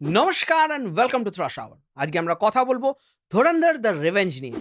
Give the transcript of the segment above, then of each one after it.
নমস্কার and welcome to thrash hour. আজকে আমরা কথা বলবো ধুরন্ধর দ্য রিভেঞ্জ নিয়ে।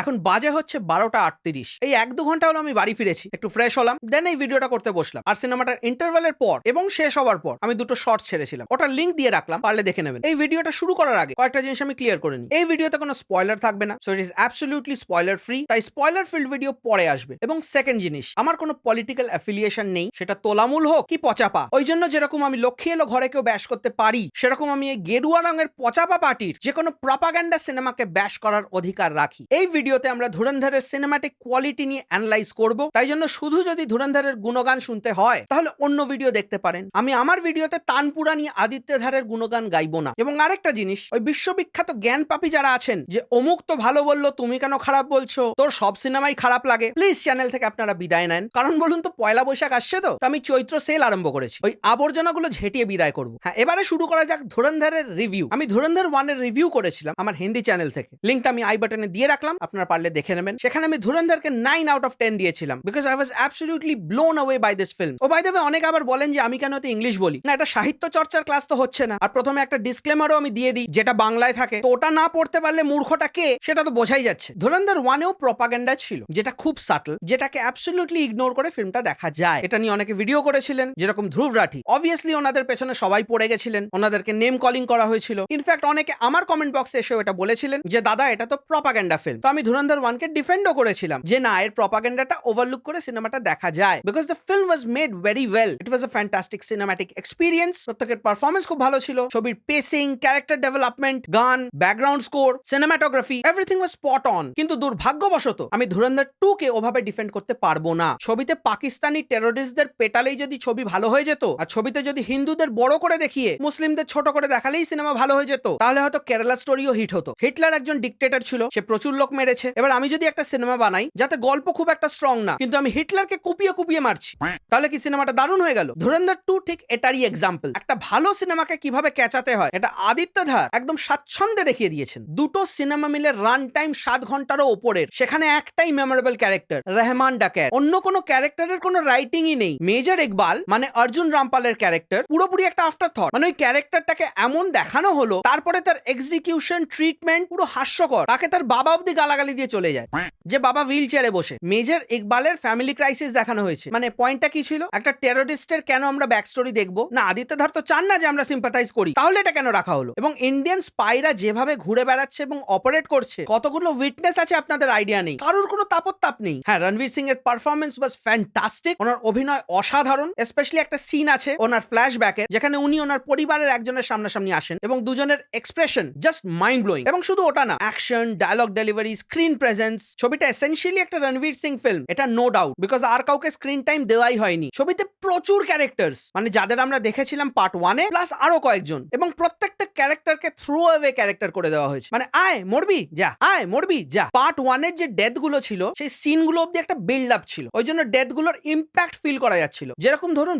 এখন বাজে হচ্ছে 12টা 38। এই 1-2 ঘন্টা হলো আমি বাড়ি ফিরেছি, একটু ফ্রেশ হলাম, দেন এই ভিডিওটা করতে বসলাম। আর সিনেমাটার ইন্টারভেলের পর এবং শেষ হওয়ার পর আমি দুটো শর্টস ছেড়েছিলাম, ওটার লিঙ্ক দিয়ে রাখলাম, পারলে দেখে নেবেন। এই ভিডিওটা শুরু করার আগে কয়েকটা জিনিস আমি ক্লিয়ার করে নিই। এই ভিডিওতে কোনো স্পয়লার থাকবে না, so it is absolutely spoiler free, তাই স্পয়লার ফিল্ড ভিডিও পরে আসবে। এবং সেকেন্ড জিনিস, আমার কোনো পলিটিক্যাল অ্যাফিলিয়েশন নেই, সেটা তোলামূল হোক কি পচাপা। ওই জন্য যেরকম আমি লক্ষ্মী এলো ঘরে কেউ ব্যাশ করতে পারি, সেরকম আমি এই গেরুয়া রঙের পচাপা পার্টির যে কোনো প্রপাগান্ডা সিনেমাকে ব্যাশ করার অধিকার রাখি। এই ভিডিওতে আমরা ধুরন্ধরের সিনেম্যাটিক কোয়ালিটি নিয়ে অ্যানালাইজ করব, তাই জন্য শুধু যদি ধুরন্ধরের গুণগান শুনতে হয় তাহলে অন্য ভিডিও দেখতে পারেন। আমি আমার ভিডিওতে তানপুরা নিয়ে আদিত্যধারের গুণগান গাইবো না। এবং আরেকটা জিনিস, ওই বিশ্ববিখ্যাত জ্ঞান পাপি যারা আছেন যে অমুক তো ভালো বললো, তুমি কেন খারাপ বলছো, তোর সব সিনেমাই খারাপ লাগে, প্লিজ চ্যানেল থেকে আপনারা বিদায় নেন। কারণ বলুন তো, পয়লা বৈশাখ আসছে, তো আমি চৈত্র সেল আরম্ভ করেছি, ওই আবর্জনাগুলো ঝেঁটিয়ে বিদায় করবো। হ্যাঁ, এবারে শুরু করা যাক ধুরন্ধরের রিভিউ। আমি ধুরন্ধর 1 এর রিভিউ করেছিলাম আমার হিন্দি চ্যানেল থেকে, লিঙ্কটা আমি আই বাটনে দিয়ে রাখলাম, আপনারা পারলে দেখে নেবেন। সেখানে আমি ধুরন্ধরকে 9 আউট অফ 10 দিয়েছিলাম, because I was absolutely blown away by this film. Oh by the way, অনেক আবার বলেন যে আমি কেন এত ইংলিশ বলি না, এটা সাহিত্য চর্চার ক্লাস তো হচ্ছে না। আর প্রথমে একটা ডিসক্লেমারও আমি দিয়ে দিই, যেটা বাংলায় থাকে, তো ওটা না পড়তে পারলে মূর্খটা কে সেটা তো বোঝাই যাচ্ছে। ধুরন্ধর 1 এও প্রপাগান্ডা ছিল, যেটা খুব সাটল, যেটাকে অ্যাবসলিউটলি ইগনোর করে ফিল্মটা দেখা যায়। এটা নিয়ে অনেকে ভিডিও করেছিলেন, যেরকম ধ্রুব রাঠি। অবভিয়াসলি ওনাদের পেছনে সবাই পড়ে গেছিলেন, ওনাদেরকে নেম কলিং করা হয়েছিল। ইনফ্যাক্ট অনেকে আমার কমেন্ট বক্সে এসেও এটা বলেছিলেন যে দাদা এটা তো প্রপাগান্ডা ফিল্ম। তো আমি ধুরন্ধর 1 কে ডিফেন্ডও করেছিলাম যে না, এর প্রপাগান্ডাটা ওভারলুক করে সিনেমাটা দেখা যায়, because the film was made very well. It was a fantastic cinematic experience. প্রত্যেকের পারফরমেন্স খুব ভালো ছিল, ছবির পেসিং, ক্যারেক্টার ডেভেলপমেন্ট, গান, background score, cinematography, everything was spot on. কিন্তু দুর্ভাগ্যবশত আমি ধুরন্ধর 2 কে ওভাবে ডিফেন্ড করতে পারবো না। ছবিতে পাকিস্তানি টেরোরিস্টদের পেটালেই যদি ছবি ভালো হয়ে যেত, আর ছবিতে যদি হিন্দুদের বড় করে দেখিয়ে মুসলিমদের ছোট করে দেখালেই সিনেমা ভালো হয়ে যেত, তাহলে হয়তো কেরালা স্টোরিও হিট হতো। হিটলার একজন ডিক্টেটর ছিল, সে প্রচুর লোক মেরেছে। এবার আমি যদি একটা সিনেমা বানাই যাতে গল্প খুব একটা স্ট্রং না, কিন্তু আমি হিটলারকে কুপিয়ে কুপিয়ে মারছি, তাহলে কি সিনেমাটা দারুণ হয়ে গেল? ধুরন্ধর 2 ঠিক এটারই এক্সাম্পল। একটা ভালো সিনেমাকে কিভাবে ক্যাচাতে হয় এটা আদিত্যধার একদম স্বাচ্ছন্দ্যে দেখিয়ে দিয়েছেন। দুটো সিনেমা মিলে রান টাইম 7 ঘন্টারও ওপরের, সেখানে একটাই মেমোরেবল ক্যারেক্টার, রহমান ডাকাত। অন্য কোনো ক্যারেক্টারের কোনো রাইটিংই নেই। মেজর ইকবাল মানে অর্জুন রামপালের ক্যারেক্টার পুরোপুরি একটা আফটার থট। মানে ওই ক্যারেক্টারটাকে এমন দেখানো হলো, তারপরে তার এক্সিকিউশন, ট্রিটমেন্ট পুরো হাস্যকর। তাকে তার বাবা অব্দি গালাগালি দিয়ে চলে যায়, যে বাবা হুইল চেয়ারে বসে। মেজর ইকবালের ফ্যামিলি ক্রাইসিস দেখানো হয়েছে। মানে পয়েন্টটা কি ছিল? একটা টেরোরিস্টের কেন আমরা ব্যাক স্টোরি দেখবো না? আদিত্যধার তো চান না যে আমরা সিম্পাথাইজ করি, তাহলে এটা কেন রাখা হলো? এবং ইন্ডিয়ান স্পাইরা যেভাবে ঘুরে বেড়াচ্ছে এবং অপারেট করছে, কতগুলো উইটনেস আছে আপনাদের আইডিয়া নেই, কারোর কোনো তাপত্তাপ নেই। হ্যাঁ, রণবীর সিং এর পারফরমেন্স ওয়াজ ফ্যান্টাস্টিক, ওনার অভিনয় অসাধারণ। স্পেশালি একটা সিন আছে ওনার ফ্ল্যাশব্যাকে, যেখানে উনি ওনার পরিবারের একজনের সামনাসামনি আসেন এবং দুজনের এক্সপ্রেশন জাস্ট মাইন্ড ব্লোয়িং। এবং শুধু ওটা না, action, dialogue delivery, screen presence, ছবিটা এসেনশিয়ালি একটা রণবীর সিং ফিল্ম, এটা নো ডাউট, বিকজ আর কাউকে স্ক্রিন টাইম দেওয়াই হয়নি। ছবিতে প্রচুর ক্যারেক্টার্স, মানে যাদের আমরা দেখেছিলাম পার্ট 1 এ, প্লাস আরো কয়েকজন, এবং প্রত্যেকটা ক্যারেক্টারকে থ্রো অ্যাওয়ে ক্যারেক্টার করে দেওয়া হয়েছে। মানে আয় মরবি যা, আয় মরবি যা। পার্ট 1 এর যে ডেথ গুলো ছিল, সেই সিন গুলো অব্দি একটা বিল্ড আপ ছিল, ওই জন্য ডেথ গুলোর ইম্প্যাক্ট ফিল করা যাচ্ছিল। যেরকম ধরুন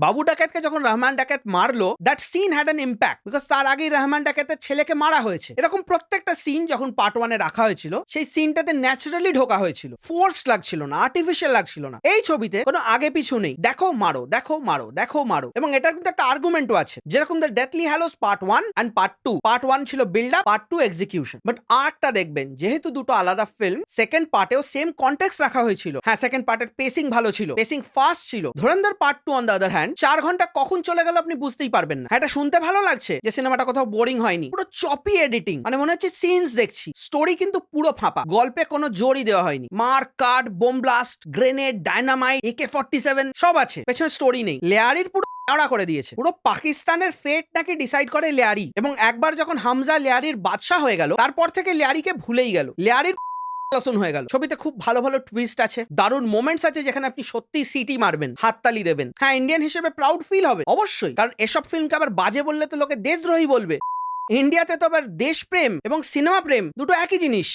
বাবু ডাকাতকে যখন রহমান ডাকাত মারলো, that scene had an impact, because তার আগেই রহমান ডাকাতের ছেলেকে মারা হয়েছে। এরকম প্রত্যেকটা সিন যখন পার্ট 1 এ রাখা হয়েছিল, সেই সিনটাতে ন্যাচারালি ঢোকা হয়েছিল, ফোর্সড লাগছিল না, আর্টিফিশিয়াল লাগছিল না। এই ছবিতে কোনো আগে পিছু নেই, দেখো মারো, দেখো মারো, দেখো মারো। এবং এটার কিন্তু একটা আর্গুমেন্টও আছে, যেরকম the Deathly Hallows part 1 and part 2। Part 1 ছিল build up, part 2 execution. But আর্টটা দেখবেন, যেহেতু দুটো আলাদা ফিল্ম, সেকেন্ড পার্টেও সেম কনটেক্সট রাখা হয়েছিল। হ্যাঁ, সেকেন্ড পার্টের পেসিং ভালো ছিল, পেসিং ফাস্ট ছিল। Dhurandhar part 2 on the other hand 4 ঘন্টা কখন চলে গেল আপনি বুঝতেই পারবেন না। হ্যাঁ, এটা শুনতে ভালো লাগছে যে সিনেমাটা কোথাও বোরিং হয়নি, পুরো চপি এডিটিং, মানে মনে হচ্ছে সিনস দেখছি। স্টোরি কিন্তু পুরো ফাঁপা, গল্পে কোনো জোরই দেওয়া হয়নি। মার কাট, bomb blast, grenade, dynamite, AK-47 সব আছে, পেছনে স্টোরি নেই। লেয়ারির পুরো আড়া করে দিয়েছে। পুরো পাকিস্তানের ফেট নাকি ডিসাইড করে লেয়ারি, এবং একবার যখন হামজা লেয়ারির বাদশাহ হয়ে গেল, তারপর থেকে লেয়ারিকে ভুলেই গেল, লেয়ারির হয়ে গেল। ছবিতে খুব ভালো ভালো টুইস্ট আছে, দারুণ মোমেন্টস আছে, যেখানে আপনি সত্যি সিটি মারবেন, হাততালি দেবেন। হ্যাঁ, ইন্ডিয়ান হিসেবে প্রাউড ফিল হবে অবশ্যই, কারণ এসব ফিল্মকে আবার বাজে বললে তো লোকে দেশদ্রোহী বলবে। ইন্ডিয়াতে তো আবার দেশপ্রেম এবং সিনেমা প্রেম দুটো একই জিনিস।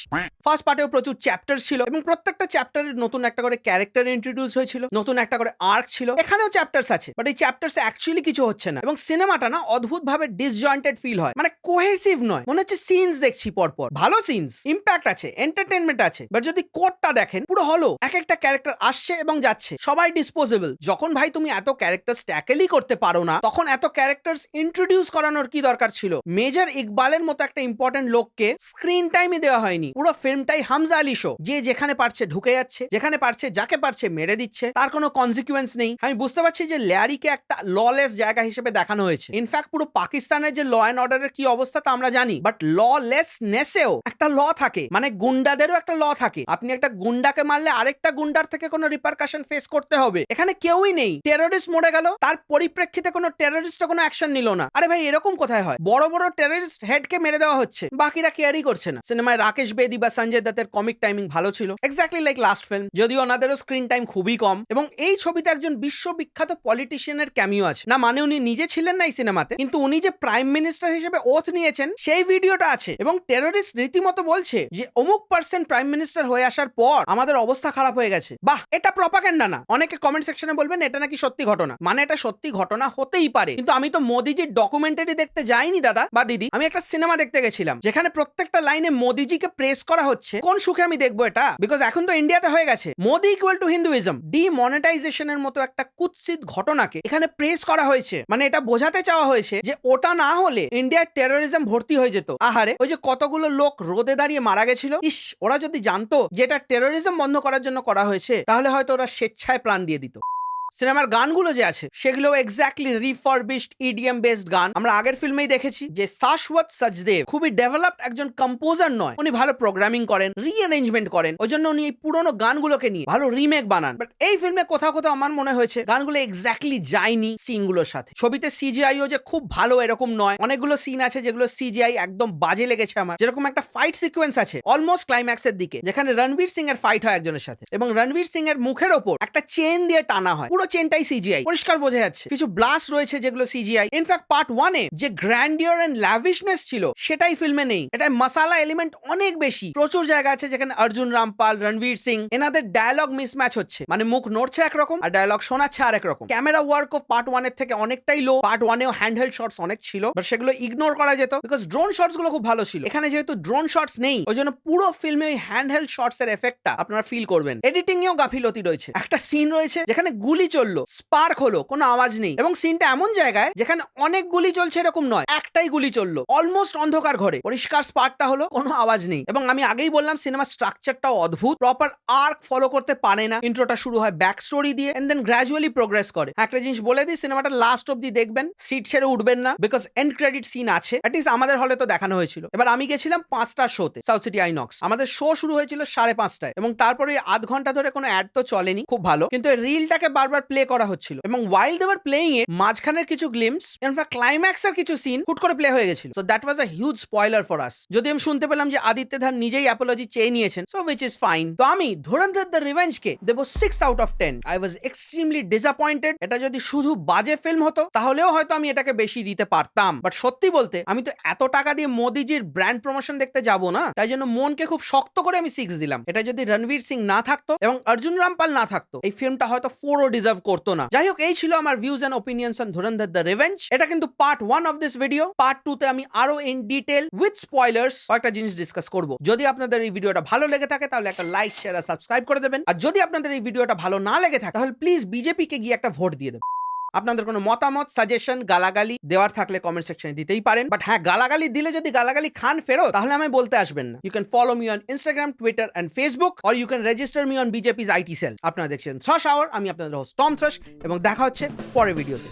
ফার্স্ট পার্টেও প্রচুর চ্যাপ্টার ছিল এবং প্রত্যেকটা চ্যাপ্টারের নতুন একটা করে ক্যারেক্টার ইন্ট্রোডিউস হয়েছিল, নতুন একটা করে আর্ক ছিল। এখানেও চ্যাপ্টার্স আছে, বাট এই চ্যাপ্টার্সে অ্যাকচুয়ালি কিছু হচ্ছে না এবং সিনেমাটা না অদ্ভুত ভাবে ডিসজয়েন্টেড ফিল হয়, মানে কোহেসিভ নয়। মনে হচ্ছে সিনস দেখছি পরপর, ভালো সিনস, ইম্প্যাক্ট আছে, এন্টারটেনমেন্ট আছে, বাট যদি কোডটা দেখেন পুরো হলো। এক একটা ক্যারেক্টার আসছে এবং যাচ্ছে, সবাই ডিসপোজেবল। যখন ভাই তুমি এত ক্যারেক্টার ট্যাকেলই করতে পারো না, তখন এত ক্যারেক্টার্স ইন্ট্রোডিউস করানোর কি দরকার ছিল? মেজর ইকবালের মতো একটা ইম্পর্টেন্ট লোককে স্ক্রিন টাইমই দেওয়া হয়নি। পুরো ফিল্মটাই হামজা আলী শো, যে যেখানে পারছে ঢুকে যাচ্ছে, যেখানে পারছে যাকে পারছে মেরে দিচ্ছে, তার কোনো কনসিকুয়েন্স নেই। আমি বুঝতে পারছি যে ল্যারিকে একটা ললেস জায়গা হিসেবে দেখানো হয়েছে। ইনফ্যাক্ট পুরো পাকিস্তানের যে ল অ্যান্ড অর্ডারের কি অবস্থা তা আমরা জানি, বাট ললেসনেসেও একটা ল থাকে, মানে গুন্ডাদেরও একটা ল থাকে। আপনি একটা গুন্ডাকে মারলে আরেকটা গুন্ডার থেকে কোনো রিপারকাশন ফেস করতে হবে। এখানে কেউই নেই। টেররিস্ট মরে গেল, তার পরিপ্রেক্ষিতে কোনো টেররিস্ট কোনো অ্যাকশন নিল না। আরে ভাই এরকম কোথায় হয়? বড় বড় টেররিস্ট হেডকে মেরে দেওয়া হচ্ছে, বাকিরা কেয়ারই করছে না। সিনেমায় রাকেশ বেদি বা সঞ্জয় দত্তের কমিক টাইমিং ভালো ছিল, এক্স্যাক্টলি লাইক লাস্ট ফিল্ম, যদিও ওনাদেরও স্ক্রিন টাইম খুবই কম। এবং এই ছবিতে একজন বিশ্ববিখ্যাত পলিটিশিয়ানের ক্যামিও আছে, না মানে উনি নিজে ছিলেন না এই সিনেমাতে, কিন্তু উনি যে প্রাইম মিনিস্টার হিসেবে ওথ নিয়েছেন সেই ভিডিওটা আছে। এবং টেররিস্ট রীতিমতো বলছে যে অমুক পার্সেন্ট প্রাইম মিনিস্টার হয়ে আসার পর আমাদের অবস্থা খারাপ হয়ে গেছে। বাহ, এটা প্রপাগান্ডা না? অনেকে কমেন্ট সেকশনে বলবেন এটা নাকি সত্যি ঘটনা, মানে এটা সত্যি ঘটনা হতেই পারে, কিন্তু আমি তো মোদিজির ডকুমেন্টারি দেখতে যাইনি দাদা বা দিদি, আমি একটা সিনেমা দেখতে গেছিলাম যেখানে প্রত্যেকটা লাইনে মোদিজিকে প্রেস করা হচ্ছে। কোন সুখে আমি দেখবো এটা? বিকজ এখন তো ইন্ডিয়াতে হয়ে গেছে মোদি ইকুয়াল টু হিন্দুইজম। ডিমনিটাইজেশনের মতো একটা কুৎসিত ঘটনাকে এখানে প্রেস করা হয়েছে, মানে এটা বোঝাতে চাওয়া হয়েছে যে ওটা না হলে ইন্ডিয়ার টেরোরিজম ভর্তি হয়ে যেত। আহারে, ওই যে কতগুলো লোক রোদে দাঁড়িয়ে মারা গেছিল, ইস, ওরা যদি জানতো যে এটা টেরোরিজম বন্ধ করার জন্য করা হয়েছে, তাহলে হয়তো ওরা স্বেচ্ছায় প্রাণ দিয়ে দিত। সিনেমার গানগুলো যে আছে সেগুলো এক্স্যাক্টলি রিফারবিশড ইডিএম বেসড গান। আমরা আগের ফিল্মেই দেখেছি যে শাশ্বত সচদেব খুবই ডেভেলপড একজন কম্পোজার নয়, উনি ভালো প্রোগ্রামিং করেন, রিঅ্যারেঞ্জমেন্ট করেন, ওই জন্য উনি এই পুরোনো গানগুলোকে নিয়ে ভালো রিমেক বানান। বাট এই ফিল্মে কোথাও কোথাও আমার মনে হয়েছে গানগুলো এক্স্যাক্টলি যায়নি সিনগুলোর সাথে। ছবিতে সিজিআইও যে খুব ভালো এরকম নয়, অনেকগুলো সিন আছে যেগুলো সিজিআই একদম বাজে লেগেছে আমার। যেরকম একটা ফাইট সিকোয়েন্স আছে অলমোস্ট ক্লাইম্যাক্সের দিকে, যেখানে রণবীর সিং এর ফাইট হয় একজনের সাথে এবং রণবীর সিং এর মুখের ওপর একটা চেন দিয়ে টানা হয়, পুরো চেনটাই সিজিআই, পরিষ্কার বোঝা যাচ্ছে। কিছু ব্লাস্ট রয়েছে যেগুলো সিজিআই। ইনফ্যাক্ট পার্ট 1 এ যে গ্র্যান্ডিওর এন্ড ল্যাভিশনেস ছিল সেটাই ফিল্মে নেই। এটা মশালা এলিমেন্ট অনেক বেশি। প্রচুর জায়গা আছে যেখানে অর্জুন রামপাল, রণবীর সিং এনাদের ডায়লগ মিসম্যাচ হচ্ছে, মানে মুখ নড়ছে একরকম আর ডায়লগ শোনাচ্ছে আর একরকম। ক্যামেরা ওয়ার্ক অফ পার্ট 1 এর থেকে অনেকটাই লো। পার্ট 1 এও হ্যান্ডহেল্ড শটস অনেক ছিল, বাট সেগুলো ইগনোর করা যেত বিকজ ড্রোন শটস গুলো খুব ভালো ছিল। এখানে যেহেতু ড্রোন শটস নেই, ওই জন্য পুরো ফিল্মে ওই হ্যান্ডহেল্ড শটস এর এফেক্টটা আপনারা ফিল করবেন। এডিটিং এও গাফিলতি রয়েছে। একটা সিন রয়েছে যেখানে গুলি চললো, স্পার্ক হলো, কোনো আওয়াজ নেই এবং সিনটা এমন জায়গায় যেখানে অনেক গুলি চলছে এরকম নয়, একটাই গুলি চললো অলমোস্ট অন্ধকার ঘরে, পরিষ্কার স্পার্কটা হলো, কোনো আওয়াজ নেই। এবং আমি আগেই বললাম সিনেমার স্ট্রাকচারটাও অদ্ভুত, প্রপার আর্ক ফলো করতে পারে না। ইন্ট্রোটা শুরু হয় ব্যাক স্টোরি দিয়ে এন্ড দেন গ্র্যাজুয়ালি প্রোগ্রেস করে। একটা জিনিস বলে দিই, সিনেমাটা লাস্ট অব্দি দেখবেন, সিট ছেড়ে উঠবেন না, বিকজ এন্ড ক্রেডিট সিন আছে। অ্যাট লিস্ট আমাদের হলে তো দেখানো হয়েছিল। এবার আমি গেছিলাম 5টার শোতে, সাউথ সিটি আইনক্স। আমাদের শো শুরু হয়েছিল 5:30 এবং তারপরে আধ ঘন্টা ধরে কোনো অ্যাড তো চলেনি, খুব ভালো, কিন্তু রিলটাকে বারবার প্লে করা হচ্ছিল এবং ওয়াইল দে ওয়ার প্লেইং এ মাঝখানের কিছু গ্লিমস, ইনফ্যাক্ট ক্লাইম্যাক্সের কিছু সিন হুট করে প্লে হয়ে গেছিল। So that was a huge spoiler for us. যদি আমি শুনতে পেলাম যে আদিত্য ধার নিজেই অ্যাপোলজি চেয়ে নিয়েছেন, সো উইচ ইজ ফাইন। তো আমি ধুরন্ধর দ্য রিভেঞ্জ কে দেব 6 out of 10। I was extremely disappointed. এটা যদি শুধু বাজে ফিল্ম হতো তাহলেও হয়তো আমি এটাকে বেশি দিতে পারতাম, বাট সত্যি বলতে আমি তো এত টাকা দিয়ে মোদিজির ব্র্যান্ড প্রমোশন দেখতে যাব না, তাই জন্য মনকে খুব শক্ত করে আমি 6 দিলাম। এটা যদি রণবীর সিং না থাকতো এবং অর্জুন রামপাল না থাকতো, এই ফিল্মটা হয়তো 4ও ডিজার্ভ করতো না। যাই হোক, এই ছিল আমার views and opinions on Dhurandhar the revenge. এটা কিন্তু part 1 of this video. Part 2 তে আমি আরো ইন ডিটেল উইথ স্পয়লার্স কয়েকটা জিনিস ডিসকাস করব। যদি আপনাদের এই ভিডিওটা ভালো লেগে থাকে তাহলে একটা লাইক, শেয়ার আর সাবস্ক্রাইব করে দেবেন। আর যদি আপনাদের এই ভিডিওটা ভালো না লেগে থাকে তাহলে প্লিজ বিজেপি কে গিয়ে একটা ভোট দিয়ে দেবেন। আপনাদের কোনো মতামত, সাজেশন, গালাগালি দেওয়ার থাকলে কমেন্ট সেকশনে দিতেই পারেন। বাট হ্যাঁ, গালাগালি দিলে যদি গালাগালি খান ফেরো তাহলে আমায় বলতে আসবেন না। You can follow me on Instagram, Twitter and Facebook, or you can register me on BJP's IT cell. আপনারা দেখছেন থ্রাশ আওয়ার, আমি আপনাদের হোস্ট টম থ্রাশ এবং দেখা হচ্ছে পরের ভিডিওতে।